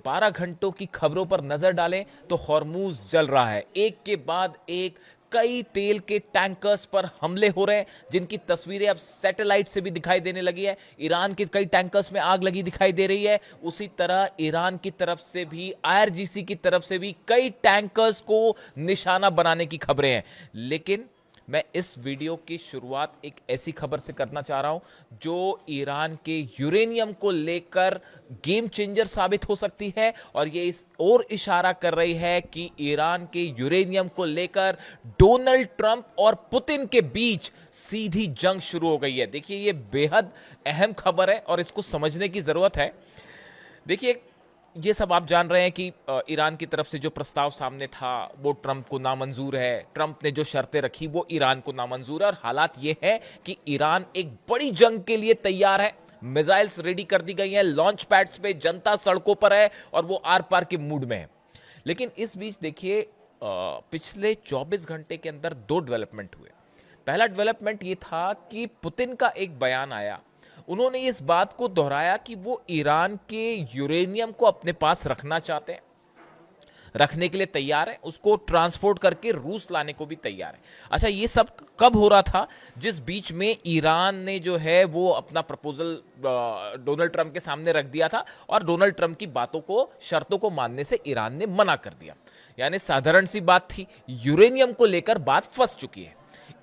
12 घंटों की खबरों पर नजर डालें तो हॉर्मूज जल रहा है। एक के बाद एक कई तेल के टैंकर्स पर हमले हो रहे हैं, जिनकी तस्वीरें अब सैटेलाइट से भी दिखाई देने लगी है। ईरान के कई टैंकर्स में आग लगी दिखाई दे रही है। उसी तरह ईरान की तरफ से भी, आईआरजीसी की तरफ से भी कई टैंकर्स को निशाना बनाने की खबरें हैं। लेकिन मैं इस वीडियो की शुरुआत एक ऐसी खबर से करना चाह रहा हूं जो ईरान के यूरेनियम को लेकर गेम चेंजर साबित हो सकती है, और ये इस और इशारा कर रही है कि ईरान के यूरेनियम को लेकर डोनाल्ड ट्रंप और पुतिन के बीच सीधी जंग शुरू हो गई है। देखिए, ये बेहद अहम खबर है और इसको समझने की जरूरत है। देखिए, ये सब आप जान रहे हैं कि ईरान की तरफ से जो प्रस्ताव सामने था वो ट्रंप को नामंजूर है। ट्रंप ने जो शर्तें रखी वो ईरान को नामंजूर है, और हालात ये है कि ईरान एक बड़ी जंग के लिए तैयार है। मिसाइल्स रेडी कर दी गई हैं, लॉन्च पैड्स पे जनता सड़कों पर है और वो आर पार के मूड में है। लेकिन इस बीच देखिए, पिछले 24 घंटे के अंदर दो डेवलपमेंट हुए। पहला डेवलपमेंट ये था कि पुतिन का एक बयान आया। उन्होंने इस बात को दोहराया कि वो ईरान के यूरेनियम को अपने पास रखना चाहते हैं, रखने के लिए तैयार है, उसको ट्रांसपोर्ट करके रूस लाने को भी तैयार है। अच्छा, ये सब कब हो रहा था? जिस बीच में ईरान ने जो है वो अपना प्रपोजल डोनाल्ड ट्रंप के सामने रख दिया था, और डोनाल्ड ट्रंप की बातों को, शर्तों को मानने से ईरान ने मना कर दिया। यानी साधारण सी बात थी, यूरेनियम को लेकर बात फंस चुकी है।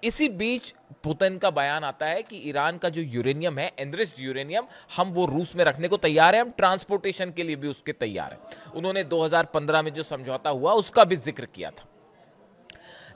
इसी बीच पुतिन का बयान आता है कि ईरान का जो यूरेनियम है, एनरिच्ड यूरेनियम, हम वो रूस में रखने को तैयार हैं, हम ट्रांसपोर्टेशन के लिए भी उसके तैयार हैं। उन्होंने 2015 में जो समझौता हुआ उसका भी जिक्र किया था।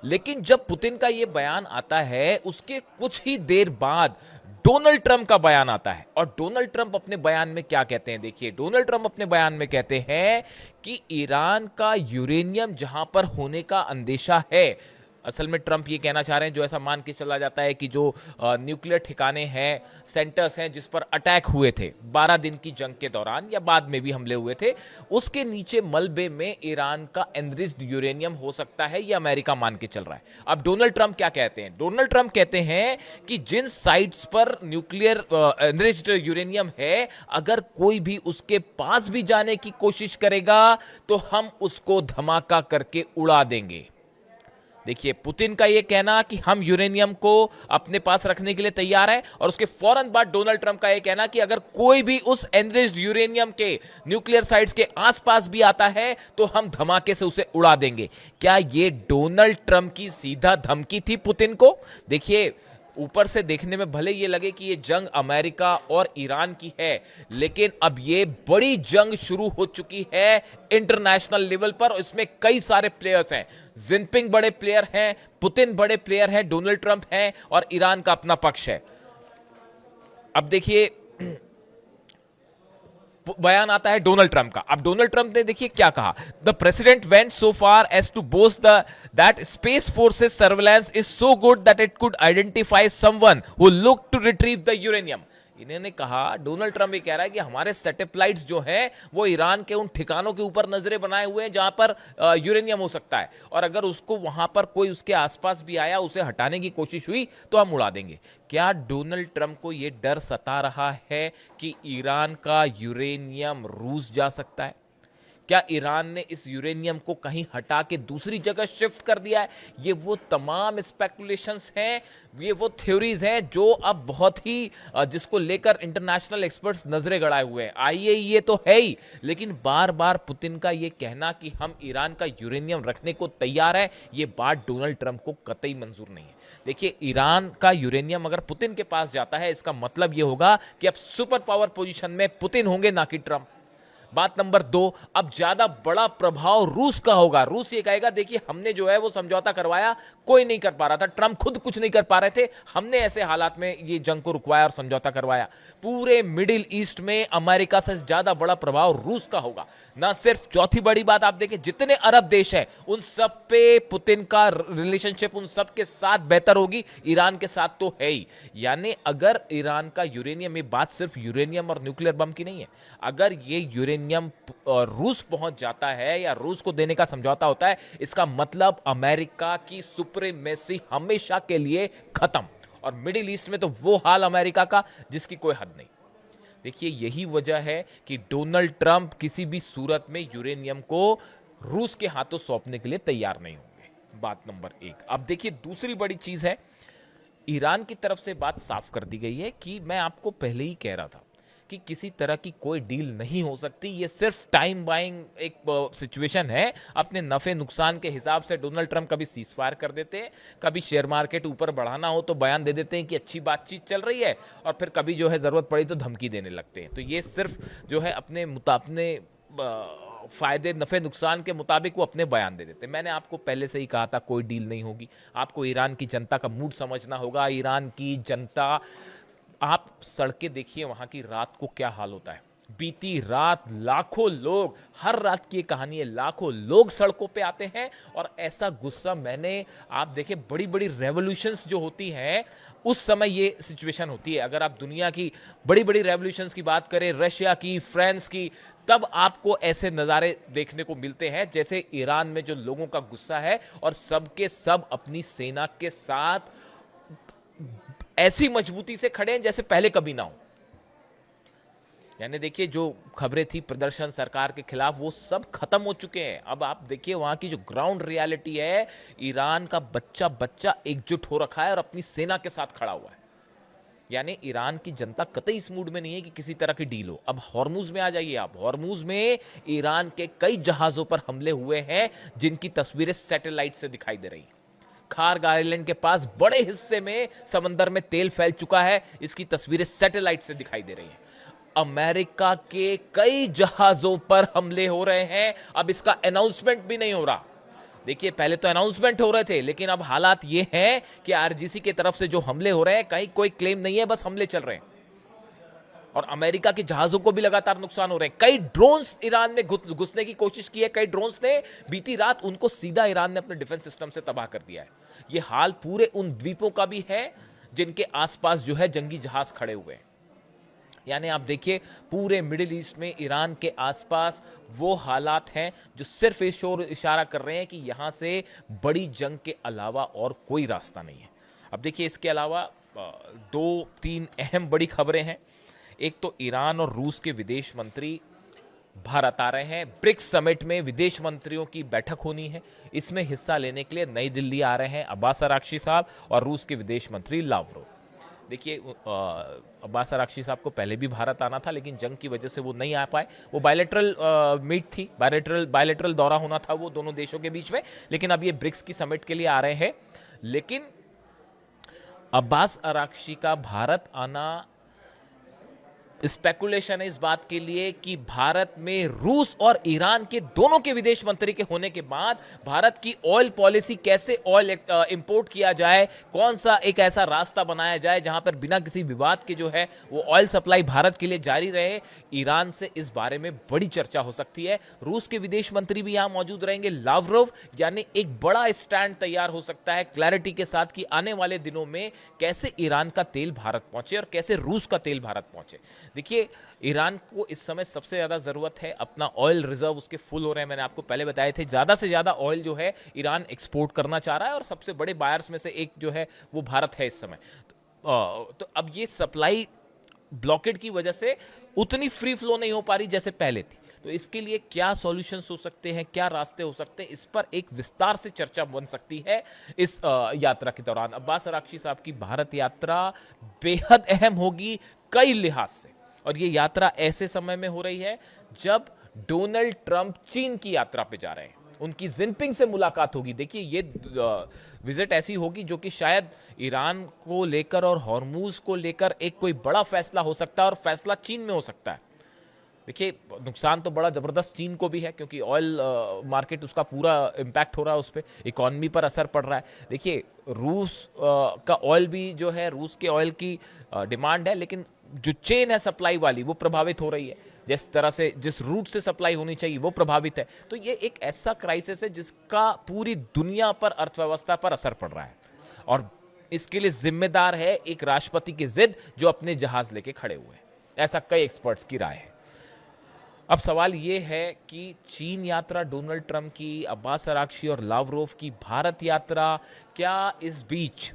लेकिन जब पुतिन का यह बयान आता है, उसके कुछ ही देर बाद डोनाल्ड ट्रंप का बयान आता है। और डोनाल्ड ट्रंप अपने बयान में क्या कहते हैं? देखिए, डोनाल्ड ट्रंप अपने बयान में कहते हैं कि ईरान का यूरेनियम जहां पर होने का अंदेशा है, असल में ट्रंप ये कहना चाह रहे हैं, जो ऐसा मान के चला जाता है कि जो न्यूक्लियर ठिकाने हैं, सेंटर्स हैं जिस पर अटैक हुए थे 12 दिन की जंग के दौरान, या बाद में भी हमले हुए थे, उसके नीचे मलबे में ईरान का एनरिच्ड यूरेनियम हो सकता है, ये अमेरिका मान के चल रहा है। अब डोनाल्ड ट्रंप क्या कहते हैं? डोनाल्ड ट्रंप कहते हैं कि जिन साइट्स पर न्यूक्लियर एनरिच्ड यूरेनियम है, अगर कोई भी उसके पास भी जाने की कोशिश करेगा तो हम उसको धमाका करके उड़ा देंगे। देखिए, पुतिन का यह कहना कि हम यूरेनियम को अपने पास रखने के लिए तैयार हैं, और उसके फौरन बाद डोनाल्ड ट्रंप का यह कहना कि अगर कोई भी उस एनरिच्ड यूरेनियम के न्यूक्लियर साइट्स के आसपास भी आता है तो हम धमाके से उसे उड़ा देंगे। क्या यह डोनाल्ड ट्रंप की सीधा धमकी थी पुतिन को? देखिए, ऊपर से देखने में भले ये लगे कि ये जंग अमेरिका और ईरान की है, लेकिन अब ये बड़ी जंग शुरू हो चुकी है इंटरनेशनल लेवल पर। इसमें कई सारे प्लेयर्स हैं। जिनपिंग बड़े प्लेयर हैं, पुतिन बड़े प्लेयर हैं, डोनाल्ड ट्रंप हैं, और ईरान का अपना पक्ष है। अब देखिए, बयान आता है डोनाल्ड ट्रंप का। अब डोनाल्ड ट्रंप ने देखिए क्या कहा। The president went so far as to boast that space forces surveillance is so good that it could identify someone who look to retrieve the uranium. इन्होंने कहा, डोनाल्ड ट्रंप ये कह रहा है कि हमारे सैटेलाइट्स जो हैं वो ईरान के उन ठिकानों के ऊपर नजरें बनाए हुए हैं जहां पर यूरेनियम हो सकता है, और अगर उसको वहां पर कोई उसके आसपास भी आया, उसे हटाने की कोशिश हुई तो हम उड़ा देंगे। क्या डोनाल्ड ट्रंप को यह डर सता रहा है कि ईरान का यूरेनियम रूस जा सकता है? क्या ईरान ने इस यूरेनियम को कहीं हटा के दूसरी जगह शिफ्ट कर दिया है? ये वो तमाम स्पेकुलेशंस हैं, ये वो थ्योरीज हैं जो अब बहुत ही जिसको लेकर इंटरनेशनल एक्सपर्ट्स नजरें गड़ाए हुए हैं। आईएईए तो है ही, लेकिन बार बार पुतिन का ये कहना कि हम ईरान का यूरेनियम रखने को तैयार है, ये बात डोनाल्ड ट्रंप को कतई मंजूर नहीं है। देखिए, ईरान का यूरेनियम अगर पुतिन के पास जाता है, इसका मतलब यह होगा कि अब सुपर पावर पोजीशन में पुतिन होंगे, ना कि ट्रंप। बात नंबर 2, अब ज्यादा बड़ा प्रभाव रूस का होगा। रूस ये कहेगा, देखिए हमने जो है वो समझौता करवाया, कोई नहीं कर पा रहा था, ट्रंप खुद कुछ नहीं कर पा रहे थे, हमने ऐसे हालात में ये जंग को रुकवाया और समझौता करवाया। पूरे मिडिल ईस्ट में अमेरिका से ज्यादा बड़ा प्रभाव रूस का होगा। ना सिर्फ, चौथी बड़ी बात आप देखें, जितने अरब देश हैं उन सब पे पुतिन का रिलेशनशिप उन सब के साथ बेहतर होगी, ईरान के साथ तो है ही। यानी अगर ईरान का यूरेनियम, ये बात सिर्फ यूरेनियम और न्यूक्लियर बम की नहीं है, अगर ये यूरेनियम रूस पहुंच जाता है या रूस को देने का समझौता होता है, इसका मतलब अमेरिका की सुप्रीमेसी हमेशा के लिए खत्म। और मिडिल ईस्ट में तो वो हाल अमेरिका का जिसकी कोई हद नहीं। देखिए यही वजह है कि डोनाल्ड ट्रंप किसी भी सूरत में यूरेनियम को रूस के हाथों सौंपने के लिए तैयार नहीं होंगे। बात नंबर एक। अब देखिए दूसरी बड़ी चीज है, ईरान की तरफ से बात साफ कर दी गई है कि मैं आपको पहले ही कह रहा था कि किसी तरह की कोई डील नहीं हो सकती, ये सिर्फ टाइम बाइंग एक सिचुएशन है। अपने नफे नुकसान के हिसाब से डोनाल्ड ट्रंप कभी सीज फायर कर देते हैं, कभी शेयर मार्केट ऊपर बढ़ाना हो तो बयान दे देते हैं कि अच्छी बातचीत चल रही है, और फिर कभी जो है जरूरत पड़ी तो धमकी देने लगते हैं। तो ये सिर्फ जो है अपने फायदे नफे नुकसान के मुताबिक वो अपने बयान दे देते। मैंने आपको पहले से ही कहा था कोई डील नहीं होगी। आपको ईरान की जनता का मूड समझना होगा। ईरान की जनता, आप सड़कें देखिए वहां की, रात को क्या हाल होता है। बीती रात लाखों लोग, हर रात की कहानी है, लाखों लोग सड़कों पे आते हैं, और ऐसा गुस्सा मैंने, आप देखें बड़ी बड़ी रेवोल्यूशंस जो होती हैं उस समय ये सिचुएशन होती है। अगर आप दुनिया की बड़ी बड़ी रेवोल्यूशंस की बात करें, रशिया की, फ्रांस की, तब आपको ऐसे नज़ारे देखने को मिलते हैं जैसे ईरान में जो लोगों का गुस्सा है, और सबके सब अपनी सेना के साथ ऐसी मजबूती से खड़े हैं जैसे पहले कभी ना हो। यानी देखिए जो खबरें थी प्रदर्शन सरकार के खिलाफ, वो सब खत्म हो चुके हैं। अब आप देखिए वहां की जो ग्राउंड रियलिटी है, ईरान का बच्चा बच्चा एकजुट हो रखा है और अपनी सेना के साथ खड़ा हुआ है। यानी ईरान की जनता कतई इस मूड में नहीं है कि किसी तरह की डील हो। अब हॉर्मुज में आ जाइए आप। हॉर्मुज में ईरान के कई जहाजों पर हमले हुए हैं जिनकी तस्वीरें सैटेलाइट से दिखाई दे रही हैं। खार्ग आइलैंड के पास बड़े हिस्से में समंदर में तेल फैल चुका है, इसकी तस्वीरें सैटेलाइट से दिखाई दे रही हैं। अमेरिका के कई जहाजों पर हमले हो रहे हैं, अब इसका अनाउंसमेंट भी नहीं हो रहा। देखिए पहले तो अनाउंसमेंट हो रहे थे, लेकिन अब हालात ये हैं कि आरजीसी की तरफ से जो हमले हो रहे हैं, कहीं कोई क्लेम नहीं है, बस हमले चल रहे हैं। और अमेरिका के जहाजों को भी लगातार नुकसान हो रहे हैं। कई ड्रोन्स ईरान में घुसने की कोशिश की है, कई ड्रोन्स ने बीती रात उनको सीधा ईरान ने अपने डिफेंस सिस्टम से तबाह कर दिया है। यह हाल पूरे उन द्वीपों का भी है जिनके आसपास जो है जंगी जहाज खड़े हुए हैं। यानी आप देखिए पूरे मिडिल ईस्ट में ईरान के आसपास वो हालात हैं जो सिर्फ इस ओर इशारा कर रहे हैं कि यहां से बड़ी जंग के अलावा और कोई रास्ता नहीं है। अब देखिए इसके अलावा दो तीन अहम बड़ी खबरें हैं। एक तो ईरान और रूस के विदेश मंत्री भारत आ रहे हैं। ब्रिक्स समिट में विदेश मंत्रियों की बैठक होनी है। इसमें हिस्सा लेने के लिए नई दिल्ली आ रहे हैं अब्बास अराक्ची साहब और रूस के विदेश मंत्री लावरोव। देखिए अब्बास अराक्ची साहब को पहले भी भारत आना था, लेकिन जंग की वजह से वो नहीं आ पाए। वो बायलैटरल मीट थी, बायलैटरल दौरा होना था वो दोनों देशों के बीच में, लेकिन अब ये ब्रिक्स की समिट के लिए आ रहे हैं। लेकिन अब्बास अराक्ची का भारत आना स्पेकुलेशन है इस बात के लिए कि भारत में रूस और ईरान के दोनों के विदेश मंत्री के होने के बाद भारत की ऑयल पॉलिसी, कैसे ऑयल इंपोर्ट किया जाए, कौन सा एक ऐसा रास्ता बनाया जाए जहां पर बिना किसी विवाद के जो है वो ऑयल सप्लाई भारत के लिए जारी रहे, ईरान से इस बारे में बड़ी चर्चा हो सकती है। रूस के विदेश मंत्री भी यहां मौजूद रहेंगे, लावरोव। यानी एक बड़ा स्टैंड तैयार हो सकता है क्लैरिटी के साथ कि आने वाले दिनों में कैसे ईरान का तेल भारत पहुंचे और कैसे रूस का तेल भारत पहुंचे। देखिए ईरान को इस समय सबसे ज्यादा जरूरत है, अपना ऑयल रिजर्व उसके फुल हो रहे हैं। मैंने आपको पहले बताए थे ज्यादा से ज्यादा ऑयल जो है ईरान एक्सपोर्ट करना चाह रहा है और सबसे बड़े बायर्स में से एक जो है वो भारत है इस समय। तो अब ये सप्लाई ब्लॉकेड की वजह से उतनी फ्री फ्लो नहीं हो पा रही जैसे पहले थी। तो इसके लिए क्या सॉल्यूशंस हो सकते हैं, क्या रास्ते हो सकते हैं, इस पर एक विस्तार से चर्चा बन सकती है इस यात्रा के दौरान। अब्बास अराक्ची साहब की भारत यात्रा बेहद अहम होगी कई लिहाज से, और ये यात्रा ऐसे समय में हो रही है जब डोनाल्ड ट्रंप चीन की यात्रा पे जा रहे हैं। उनकी जिनपिंग से मुलाकात होगी। देखिए ये विजिट ऐसी होगी जो कि शायद ईरान को लेकर और हॉर्मूज को लेकर एक कोई बड़ा फैसला हो सकता है, और फैसला चीन में हो सकता है। देखिए नुकसान तो बड़ा जबरदस्त चीन को भी है, क्योंकि ऑयल मार्केट उसका पूरा इंपैक्ट हो रहा है, उस पर इकोनॉमी पर असर पड़ रहा है। देखिए रूस का ऑयल भी जो है, रूस के ऑयल की डिमांड है, लेकिन जो चेन है सप्लाई वाली वो प्रभावित हो रही है। जिस तरह से जिस रूट से सप्लाई होनी चाहिए वो प्रभावित है। तो ये एक ऐसा क्राइसिस है जिसका पूरी दुनिया पर, अर्थव्यवस्था पर असर पड़ रहा है, और इसके लिए जिम्मेदार है एक राष्ट्रपति की जिद जो अपने जहाज लेके खड़े हुए हैं। ऐसा कई एक्सपर्ट्स की राय है। अब सवाल ये है कि चीन यात्रा डोनाल्ड ट्रंप की, अब्बास अराक्ची और लावरोव की भारत यात्रा, क्या इस बीच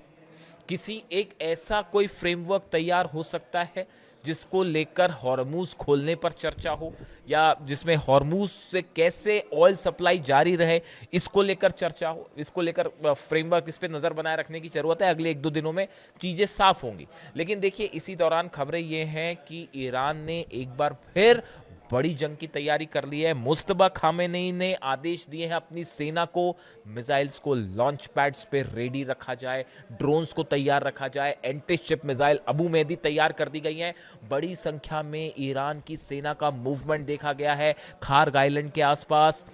किसी एक ऐसा कोई फ्रेमवर्क तैयार हो सकता है जिसको लेकर हॉर्मूज खोलने पर चर्चा हो, या जिसमें हॉर्मूज से कैसे ऑयल सप्लाई जारी रहे इसको लेकर चर्चा हो, इसको लेकर फ्रेमवर्क, इस पर नजर बनाए रखने की जरूरत है। अगले 1-2 दिनों में चीजें साफ होंगी। लेकिन देखिए, इसी दौरान खबरें ये हैं कि ईरान ने एक बार फिर बड़ी जंग की तैयारी कर ली है। मुस्तबा खामेनी ने आदेश दिए हैं अपनी सेना को, मिसाइल्स को लॉन्च पैड्स पे रेडी रखा जाए, ड्रोन्स को तैयार रखा जाए। Anti ship missile Abu Mahdi तैयार कर दी गई हैं। बड़ी संख्या में ईरान की सेना का मूवमेंट देखा गया है खार्ग आइलैंड के आसपास,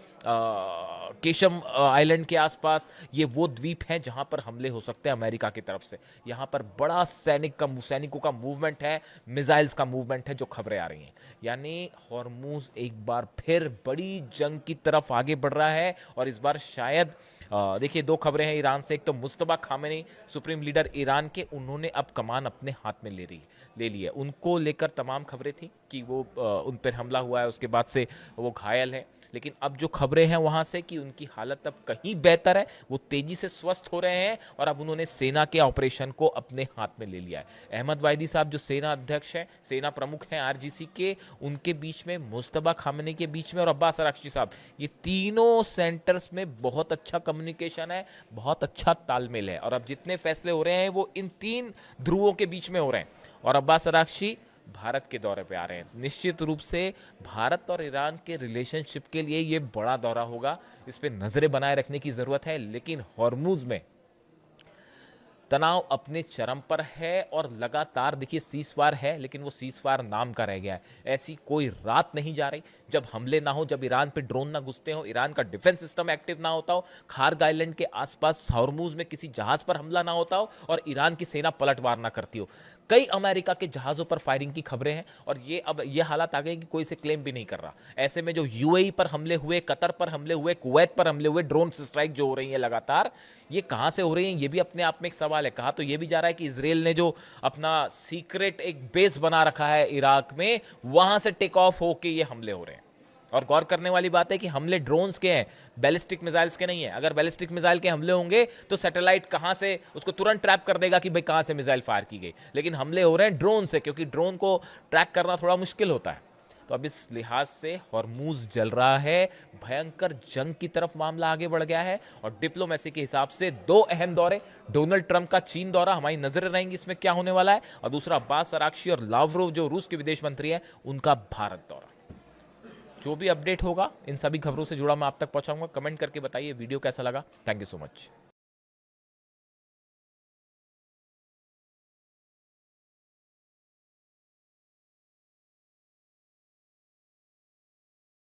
केशम आइलैंड के आसपास। ये वो द्वीप हैं जहां पर हमले हो सकते हैं अमेरिका की तरफ से। यहां पर बड़ा सैनिकों का मूवमेंट है, मिसाइल्स का मूवमेंट है, जो खबरें आ रही हैं। यानी हॉर्मूज एक बार फिर बड़ी जंग की तरफ आगे बढ़ रहा है। और इस बार शायद देखिए, 2 खबरें हैं ईरान से। एक तो मुस्तबा खामेनी, सुप्रीम लीडर ईरान के, उन्होंने अब कमान अपने हाथ में ले ली है। उनको लेकर तमाम खबरें थी कि वो उन पर हमला हुआ है, उसके बाद से वो घायल है। लेकिन अब जो खबरें हैं वहां से कि उनकी हालत अब कहीं बेहतर है, वो तेजी से स्वस्थ हो रहे हैं और अब उन्होंने सेना के ऑपरेशन को अपने हाथ में ले लिया है। अहमद वाहिदी साहब जो सेना अध्यक्ष हैं, सेना प्रमुख हैं आरजीसी के, उनके बीच में, मुस्तबा खामेनी के बीच में और अब्बास अराक्ची साहब, ये तीनों सेंटर्स में बहुत अच्छा कम्युनिकेशन है, बहुत अच्छा तालमेल है। और अब जितने फैसले हो रहे हैं वो इन 3 ध्रुवों के बीच में हो रहे हैं। और अब्बास अराक्ची भारत के दौरे पे आ रहे हैं। निश्चित रूप से भारत और ईरान के रिलेशनशिप के लिए ये बड़ा दौरा होगा, इस पे नजरें बनाए रखने की जरूरत है। लेकिन हॉर्मूज में तनाव अपने चरम पर है और लगातार, देखिए, सीजफायर है लेकिन वो सीजफायर नाम का रह गया है। ऐसी कोई रात नहीं जा रही जब हमले ना हो, जब ईरान पे ड्रोन ना घुसते हो, ईरान का डिफेंस सिस्टम एक्टिव ना होता हो, खार्ग आइलैंड के आसपास हॉर्मूज में किसी जहाज पर हमला ना होता हो और ईरान की सेना पलटवार ना करती हो। कई अमेरिका के जहाजों पर फायरिंग की खबरें हैं और ये अब ये हालात आ गए कि कोई इसे क्लेम भी नहीं कर रहा। ऐसे में जो यूएई पर हमले हुए, कतर पर हमले हुए, कुवैत पर हमले हुए, ड्रोन स्ट्राइक जो हो रही है लगातार, ये कहां से हो रही हैं, ये भी अपने आप में एक सवाल है। कहा तो ये भी जा रहा है कि इजराइल ने जो अपना सीक्रेट एक बेस बना रखा है इराक में, वहां से टेक ऑफ होके ये हमले हो रहे हैं। और गौर करने वाली बात है कि हमले ड्रोन्स के हैं, बैलिस्टिक मिसाइल्स के नहीं है। अगर बैलिस्टिक मिसाइल के हमले होंगे तो सैटेलाइट कहां से उसको तुरंत ट्रैप कर देगा कि भाई कहां से मिसाइल फायर की गई। लेकिन हमले हो रहे हैं ड्रोन से, क्योंकि ड्रोन को ट्रैक करना थोड़ा मुश्किल होता है। तो अब इस लिहाज से हॉर्मूज जल रहा है, भयंकर जंग की तरफ मामला आगे बढ़ गया है। और डिप्लोमेसी के हिसाब से 2 अहम दौरे, डोनाल्ड ट्रंप का चीन दौरा, हमारी नजरें रहेंगी इसमें क्या होने वाला है, और दूसरा अब्बास अराक्ची और लावरोव जो रूस के विदेश मंत्री हैं, उनका भारत दौरा। जो भी अपडेट होगा इन सभी खबरों से जुड़ा मैं आप तक पहुंचाऊंगा। कमेंट करके बताइए वीडियो कैसा लगा। Thank you so much.